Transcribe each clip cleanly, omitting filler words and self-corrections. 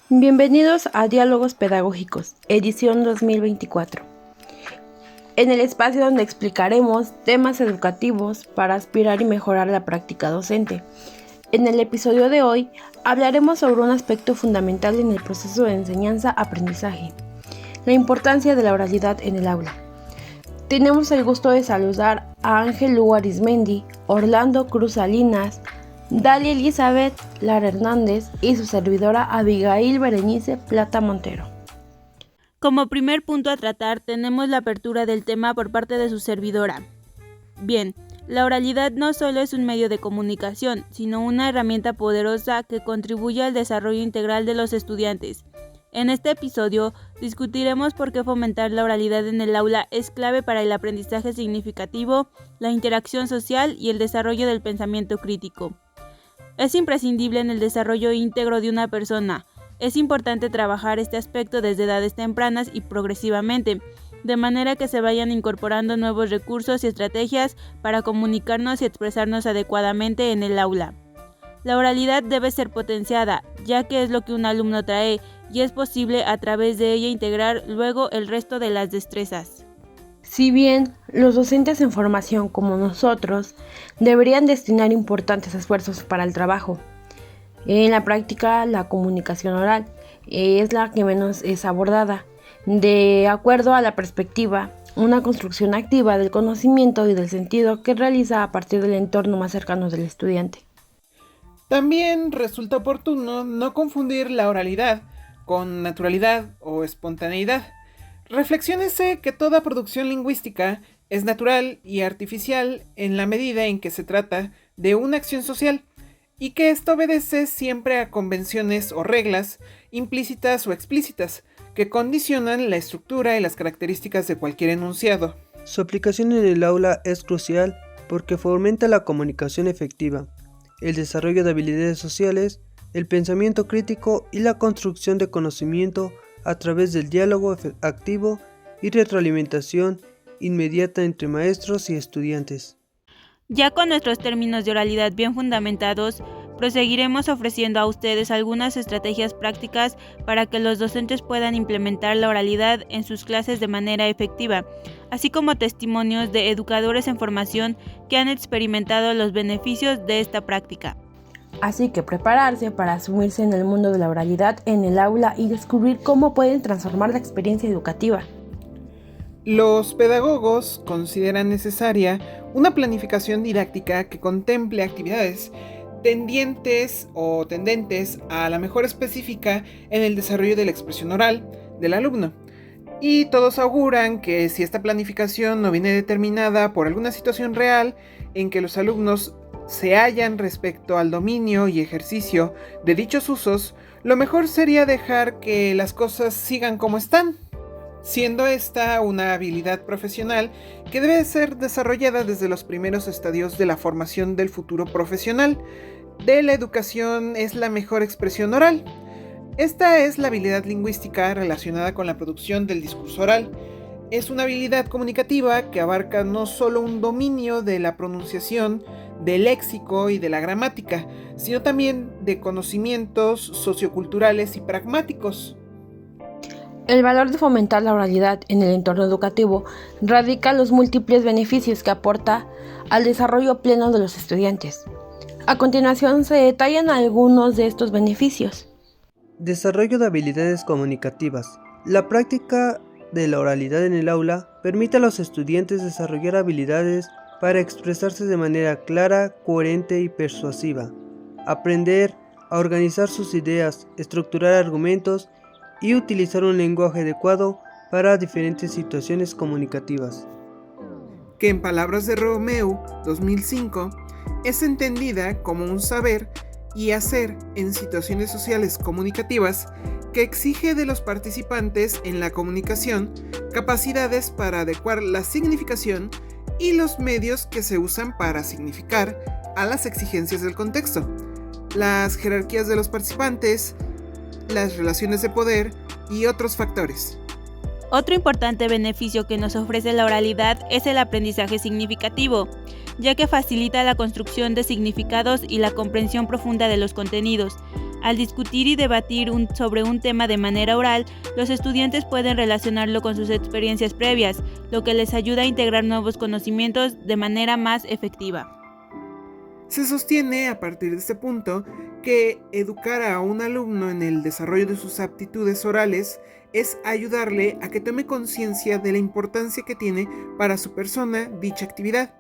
Bienvenidos a Diálogos Pedagógicos, edición 2024, en el espacio donde explicaremos temas educativos para aspirar y mejorar la práctica docente. En el episodio de hoy hablaremos sobre un aspecto fundamental en el proceso de enseñanza-aprendizaje, la importancia de la oralidad en el aula. Tenemos el gusto de saludar a Ángel Lugo Arizmendi, Orlando Cruz Salinas, Dalia Elizabeth Lara Hernández y su servidora Abigail Berenice Plata Montero. Como primer punto a tratar tenemos la apertura del tema por parte de su servidora. Bien, la oralidad no solo es un medio de comunicación, sino una herramienta poderosa que contribuye al desarrollo integral de los estudiantes. En este episodio discutiremos por qué fomentar la oralidad en el aula es clave para el aprendizaje significativo, la interacción social y el desarrollo del pensamiento crítico. Es imprescindible en el desarrollo íntegro de una persona. Es importante trabajar este aspecto desde edades tempranas y progresivamente, de manera que se vayan incorporando nuevos recursos y estrategias para comunicarnos y expresarnos adecuadamente en el aula. La oralidad debe ser potenciada, ya que es lo que un alumno trae, y es posible a través de ella integrar luego el resto de las destrezas. Si bien los docentes en formación como nosotros deberían destinar importantes esfuerzos para el trabajo, en la práctica la comunicación oral es la que menos es abordada, de acuerdo a la perspectiva, una construcción activa del conocimiento y del sentido que realiza a partir del entorno más cercano del estudiante. También resulta oportuno no confundir la oralidad con naturalidad o espontaneidad. Reflexiónese que toda producción lingüística es natural y artificial en la medida en que se trata de una acción social y que esto obedece siempre a convenciones o reglas implícitas o explícitas que condicionan la estructura y las características de cualquier enunciado. Su aplicación en el aula es crucial porque fomenta la comunicación efectiva, el desarrollo de habilidades sociales, el pensamiento crítico y la construcción de conocimiento a través del diálogo activo y retroalimentación inmediata entre maestros y estudiantes. Ya con nuestros términos de oralidad bien fundamentados, proseguiremos ofreciendo a ustedes algunas estrategias prácticas para que los docentes puedan implementar la oralidad en sus clases de manera efectiva, así como testimonios de educadores en formación que han experimentado los beneficios de esta práctica. Así que prepararse para sumirse en el mundo de la oralidad en el aula y descubrir cómo pueden transformar la experiencia educativa. Los pedagogos consideran necesaria una planificación didáctica que contemple actividades tendentes a la mejora específica en el desarrollo de la expresión oral del alumno. Y todos auguran que si esta planificación no viene determinada por alguna situación real en que los alumnos se hallan respecto al dominio y ejercicio de dichos usos, lo mejor sería dejar que las cosas sigan como están, siendo esta una habilidad profesional que debe ser desarrollada desde los primeros estadios de la formación del futuro profesional. De la educación es la mejor expresión oral. Esta es la habilidad lingüística relacionada con la producción del discurso oral. Es una habilidad comunicativa que abarca no solo un dominio de la pronunciación, del léxico y de la gramática, sino también de conocimientos socioculturales y pragmáticos. El valor de fomentar la oralidad en el entorno educativo radica en los múltiples beneficios que aporta al desarrollo pleno de los estudiantes. A continuación se detallan algunos de estos beneficios. Desarrollo de habilidades comunicativas. La práctica de la oralidad en el aula permite a los estudiantes desarrollar habilidades para expresarse de manera clara, coherente y persuasiva, aprender a organizar sus ideas, estructurar argumentos y utilizar un lenguaje adecuado para diferentes situaciones comunicativas. Que en palabras de Romeu, 2005, es entendida como un saber y hacer en situaciones sociales comunicativas que exige de los participantes en la comunicación capacidades para adecuar la significación y los medios que se usan para significar a las exigencias del contexto, las jerarquías de los participantes, las relaciones de poder y otros factores. Otro importante beneficio que nos ofrece la oralidad es el aprendizaje significativo, ya que facilita la construcción de significados y la comprensión profunda de los contenidos. Al discutir y debatir sobre un tema de manera oral, los estudiantes pueden relacionarlo con sus experiencias previas, lo que les ayuda a integrar nuevos conocimientos de manera más efectiva. Se sostiene a partir de este punto que educar a un alumno en el desarrollo de sus aptitudes orales es ayudarle a que tome conciencia de la importancia que tiene para su persona dicha actividad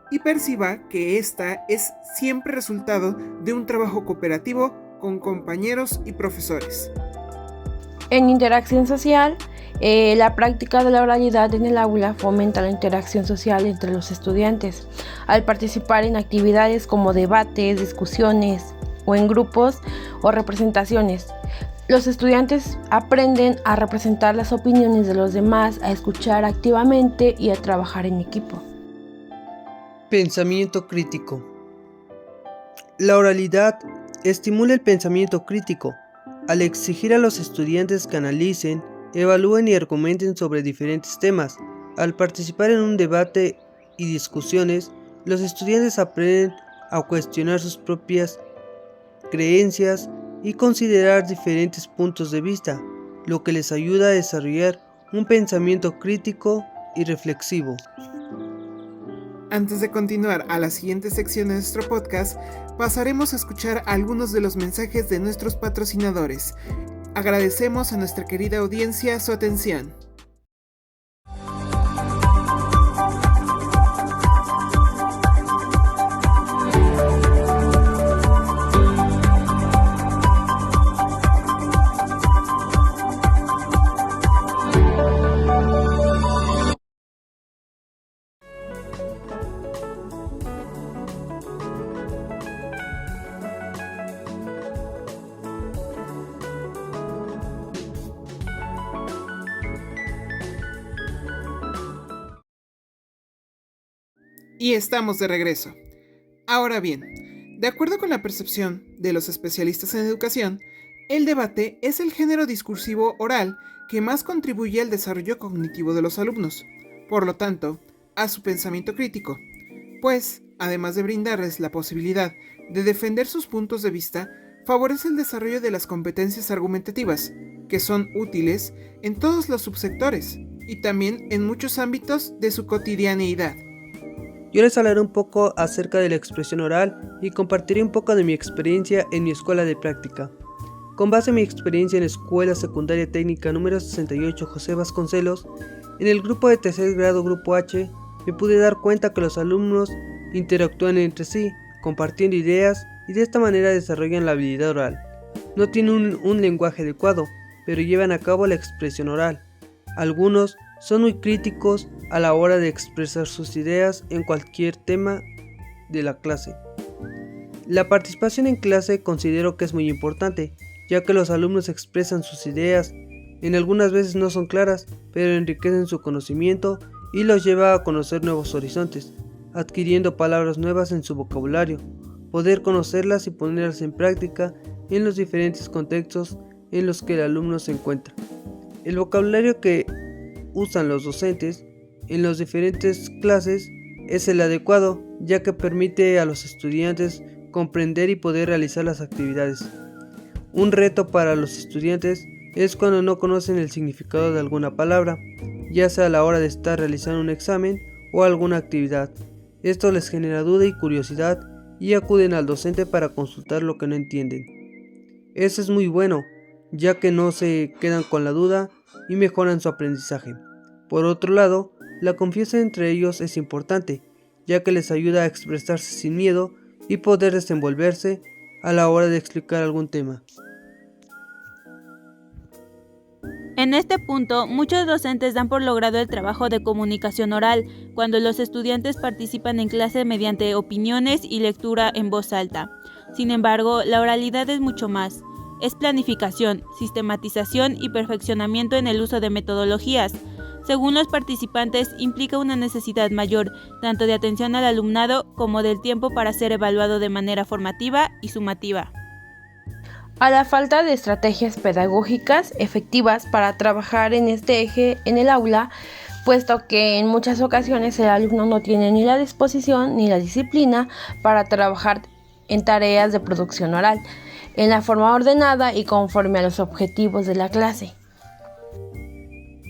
y perciba que ésta es siempre resultado de un trabajo cooperativo con compañeros y profesores. En interacción social, la práctica de la oralidad en el aula fomenta la interacción social entre los estudiantes. Al participar en actividades como debates, discusiones o en grupos o representaciones, los estudiantes aprenden a representar las opiniones de los demás, a escuchar activamente y a trabajar en equipo. Pensamiento crítico. La oralidad estimula el pensamiento crítico, al exigir a los estudiantes que analicen, evalúen y argumenten sobre diferentes temas. Al participar en un debate y discusiones, los estudiantes aprenden a cuestionar sus propias creencias y considerar diferentes puntos de vista, lo que les ayuda a desarrollar un pensamiento crítico y reflexivo. Antes de continuar a la siguiente sección de nuestro podcast, pasaremos a escuchar algunos de los mensajes de nuestros patrocinadores. Agradecemos a nuestra querida audiencia su atención. Y estamos de regreso. Ahora bien, de acuerdo con la percepción de los especialistas en educación, el debate es el género discursivo oral que más contribuye al desarrollo cognitivo de los alumnos, por lo tanto, a su pensamiento crítico, pues, además de brindarles la posibilidad de defender sus puntos de vista, favorece el desarrollo de las competencias argumentativas, que son útiles en todos los subsectores y también en muchos ámbitos de su cotidianeidad. Yo les hablaré un poco acerca de la expresión oral y compartiré un poco de mi experiencia en mi escuela de práctica. Con base en mi experiencia en Escuela Secundaria Técnica número 68 José Vasconcelos, en el grupo de tercer grado Grupo H, me pude dar cuenta que los alumnos interactúan entre sí, compartiendo ideas y de esta manera desarrollan la habilidad oral. No tienen un lenguaje adecuado, pero llevan a cabo la expresión oral. Algunos son muy críticos a la hora de expresar sus ideas en cualquier tema de la clase. La participación en clase considero que es muy importante, ya que los alumnos expresan sus ideas, en algunas veces no son claras, pero enriquecen su conocimiento y los lleva a conocer nuevos horizontes, adquiriendo palabras nuevas en su vocabulario, poder conocerlas y ponerlas en práctica en los diferentes contextos en los que el alumno se encuentra. El vocabulario que usan los docentes en las diferentes clases es el adecuado, ya que permite a los estudiantes comprender y poder realizar las actividades. Un reto para los estudiantes es cuando no conocen el significado de alguna palabra, ya sea a la hora de estar realizando un examen o alguna actividad. Esto les genera duda y curiosidad y acuden al docente para consultar lo que no entienden. Eso es muy bueno, ya que no se quedan con la duda y mejoran su aprendizaje. Por otro lado, la confianza entre ellos es importante, ya que les ayuda a expresarse sin miedo y poder desenvolverse a la hora de explicar algún tema. En este punto, muchos docentes dan por logrado el trabajo de comunicación oral, cuando los estudiantes participan en clase mediante opiniones y lectura en voz alta. Sin embargo, la oralidad es mucho más. Es planificación, sistematización y perfeccionamiento en el uso de metodologías. Según los participantes, implica una necesidad mayor, tanto de atención al alumnado como del tiempo para ser evaluado de manera formativa y sumativa. A la falta de estrategias pedagógicas efectivas para trabajar en este eje en el aula, puesto que en muchas ocasiones el alumno no tiene ni la disposición ni la disciplina para trabajar en tareas de producción oral. en la forma ordenada y conforme a los objetivos de la clase.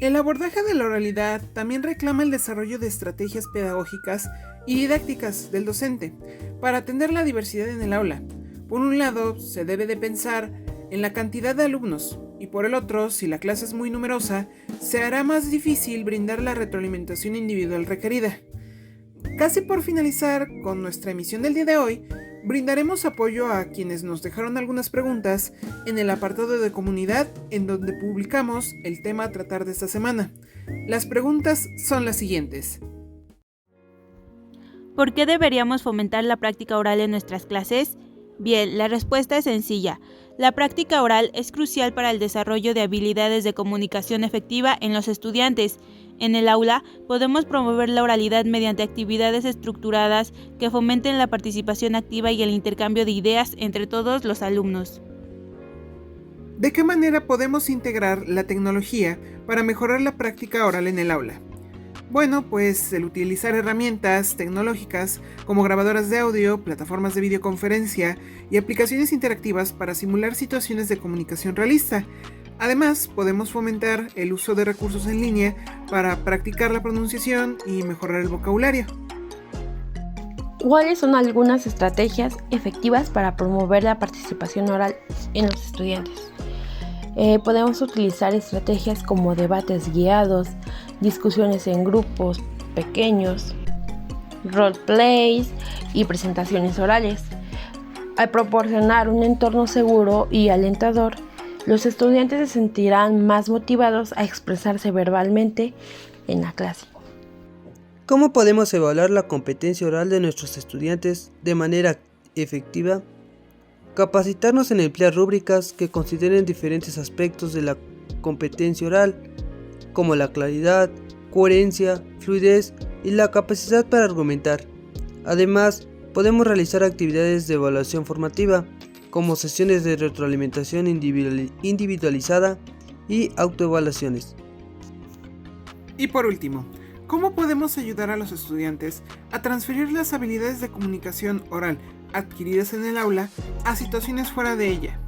El abordaje de la oralidad también reclama el desarrollo de estrategias pedagógicas y didácticas del docente para atender la diversidad en el aula. Por un lado, se debe de pensar en la cantidad de alumnos y por el otro, si la clase es muy numerosa, se hará más difícil brindar la retroalimentación individual requerida. Casi por finalizar con nuestra emisión del día de hoy, brindaremos apoyo a quienes nos dejaron algunas preguntas en el apartado de comunidad en donde publicamos el tema a tratar de esta semana. Las preguntas son las siguientes. ¿Por qué deberíamos fomentar la práctica oral en nuestras clases? Bien, la respuesta es sencilla. La práctica oral es crucial para el desarrollo de habilidades de comunicación efectiva en los estudiantes. En el aula, podemos promover la oralidad mediante actividades estructuradas que fomenten la participación activa y el intercambio de ideas entre todos los alumnos. ¿De qué manera podemos integrar la tecnología para mejorar la práctica oral en el aula? Bueno, pues el utilizar herramientas tecnológicas como grabadoras de audio, plataformas de videoconferencia y aplicaciones interactivas para simular situaciones de comunicación realista. Además, podemos fomentar el uso de recursos en línea para practicar la pronunciación y mejorar el vocabulario. ¿Cuáles son algunas estrategias efectivas para promover la participación oral en los estudiantes? Podemos utilizar estrategias como debates guiados, discusiones en grupos pequeños, roleplays y presentaciones orales. Al proporcionar un entorno seguro y alentador, los estudiantes se sentirán más motivados a expresarse verbalmente en la clase. ¿Cómo podemos evaluar la competencia oral de nuestros estudiantes de manera efectiva? Capacitarnos en emplear rúbricas que consideren diferentes aspectos de la competencia oral, como la claridad, coherencia, fluidez y la capacidad para argumentar. Además, podemos realizar actividades de evaluación formativa, como sesiones de retroalimentación individualizada y autoevaluaciones. Y por último, ¿cómo podemos ayudar a los estudiantes a transferir las habilidades de comunicación oral adquiridas en el aula a situaciones fuera de ella?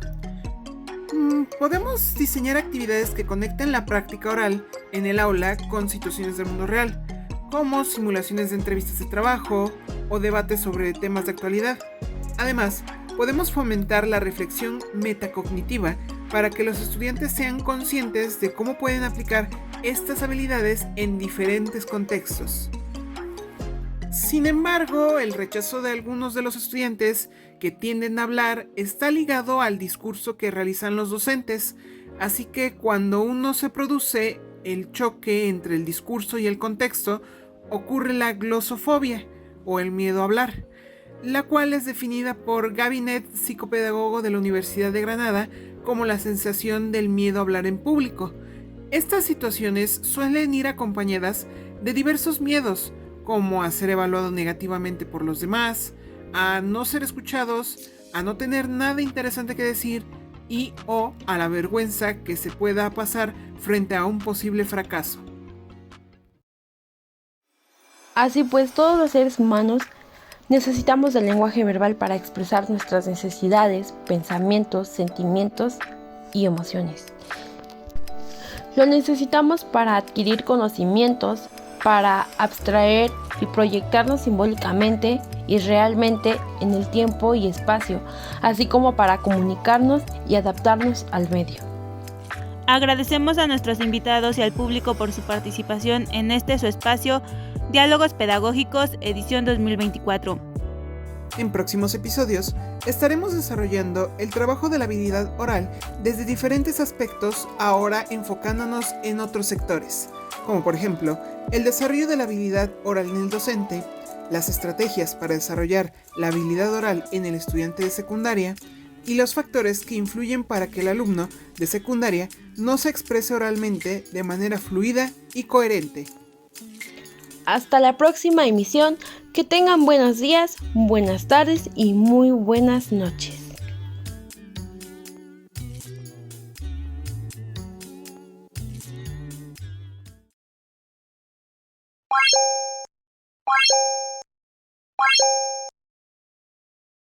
Podemos diseñar actividades que conecten la práctica oral en el aula con situaciones del mundo real, como simulaciones de entrevistas de trabajo o debates sobre temas de actualidad. Además, podemos fomentar la reflexión metacognitiva para que los estudiantes sean conscientes de cómo pueden aplicar estas habilidades en diferentes contextos. Sin embargo, el rechazo de algunos de los estudiantes que tienden a hablar está ligado al discurso que realizan los docentes, así que cuando uno se produce el choque entre el discurso y el contexto, ocurre la glosofobia o el miedo a hablar, la cual es definida por Gabinet, psicopedagogo de la Universidad de Granada, como la sensación del miedo a hablar en público. Estas situaciones suelen ir acompañadas de diversos miedos, como a ser evaluado negativamente por los demás, a no ser escuchados, a no tener nada interesante que decir y o a la vergüenza que se pueda pasar frente a un posible fracaso. Así pues, todos los seres humanos necesitamos del lenguaje verbal para expresar nuestras necesidades, pensamientos, sentimientos y emociones. Lo necesitamos para adquirir conocimientos, para abstraer y proyectarnos simbólicamente y realmente en el tiempo y espacio, así como para comunicarnos y adaptarnos al medio. Agradecemos a nuestros invitados y al público por su participación en su espacio, Diálogos Pedagógicos, edición 2024. En próximos episodios estaremos desarrollando el trabajo de la habilidad oral desde diferentes aspectos, ahora enfocándonos en otros sectores, como por ejemplo el desarrollo de la habilidad oral en el docente, las estrategias para desarrollar la habilidad oral en el estudiante de secundaria y los factores que influyen para que el alumno de secundaria no se exprese oralmente de manera fluida y coherente. Hasta la próxima emisión, que tengan buenos días, buenas tardes y muy buenas noches.